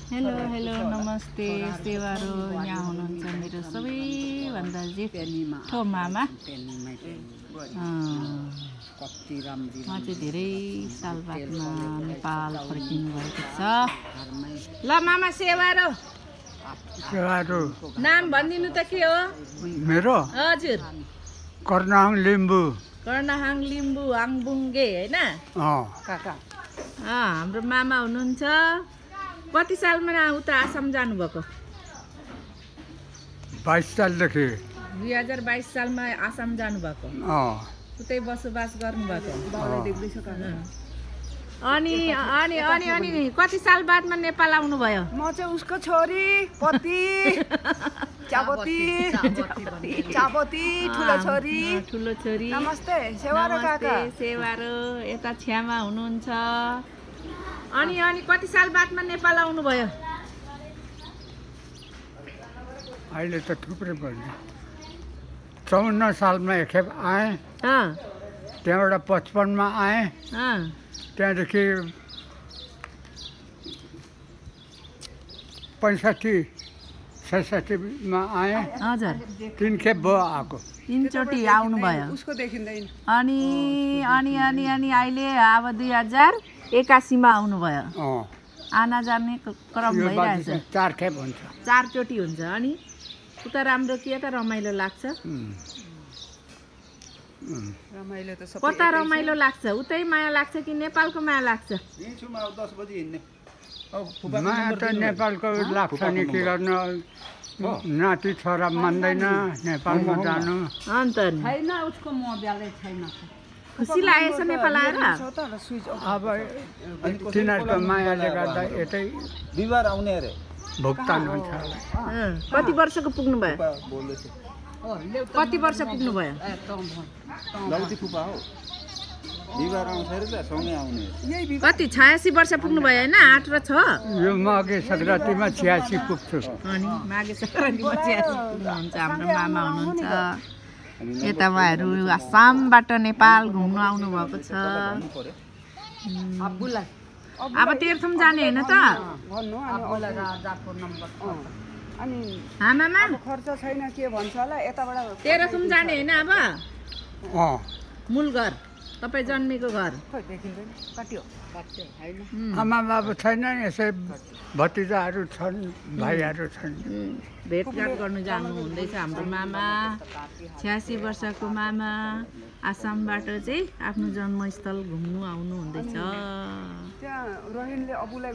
Hello hello नमस्ते सेवारो यहाँ हुनुहुन्छ मेरो सबैभन्दा जेठो मामा। उहाँ चाहिँ धेरै साल बादमा नेपाल फर्किनु भएको छ। ल मामा सेवारो नाम भनिदिनु त के हो? मेरो हजुर कर्णाहाङ लिम्बू। कर्णाहाङ लिम्बू आङबुङ्गे हैन? काका हाम्रो मामा हुनुहुन्छ। कति सालमा उता आसाम जानुभएको? 22 सालदेखि 2022 सालमा आसाम जानुभएको। उतै बसोबास गर्नुभएको। अनि अनि अनि अनि कति साल बादमा नेपाल आउनुभयो? म चाहिँ उसको छोरी पति चापती ठुलो छोरी। ठुलो छोरी। नमस्ते सेवारो काका। सेवारो यता छ्यामा हुनुहुन्छ। अनि अनि कति साल बादमा नेपाल आउनुभयो? अहिले त थुप्रै भयो। 54 सालमा एकखेप आएँ, त्यहाँबाट 55 मा आएँ, त्यहाँदेखि 65-66 मा आएँ। हजुर 3 खेप भयो आएको। 3 चोटि आउनुभयो। उसको देखिँदैन। अनि अनि अनि अनि अहिले अब 2081 मा आउनुभयो। आना जाने क्रम भइरहेछ। 4 खेप हुन्छ। 4 चोटि हुन्छ। अनि उता राम्रो के त रमाइलो लाग्छ? रमाइलो त सबै। कता रमाइलो लाग्छ? उतै माया लाग्छ कि नेपालको माया लाग्छ? माया त नेपालको लाग्छ नि, के गर्नु, नाति छोरा मान्दैन नेपालमा जानु। अन्त नि छैन उसको मोबाइलै छैन। खुसी लागेछ नेपाल आएर? अब तिनीहरूको मायाले गर्दा यतै बिहिबार आउने अरे भुक्तान हुन्छ। कति वर्षको पुग्नु भयो? कति वर्ष पुग्नु भयो? लौती फुपा हो, बिहिबार आउँछ अरे त सँगै आउने। कति 86 वर्ष पुग्नु भयो हैन? 8 र 6 यो माघे सङ्क्रान्तिमा 86 पुग्छु। अनि माघे सङ्क्रान्तिमा 86 पुग्नुहुन्छ। हाम्रो मामा हुनुहुन्छ। यता उहाँहरू आसामबाट नेपाल घुम्नु आउनु भएको छ। अब तेर्थुम जाने होइन त? अनि मामा खर्च छैन के भन्छ होला यताबाट तेह्रथुम जाने होइन? अब अँ, मूल घर तपाईँ जन्मेको घर देखिँदैन। कति हो हैन। आमा बाबु छैन, यसै भतिजाहरू छन्, भाइहरू छन्। भेटघाट गर्नु जानु हुँदैछ। हाम्रो मामा 86 वर्षको मामा आसामबाट चाहिँ आफ्नो जन्मस्थल घुम्नु आउनु हुँदैछ। त्यहाँ रोहिणले अबुलाई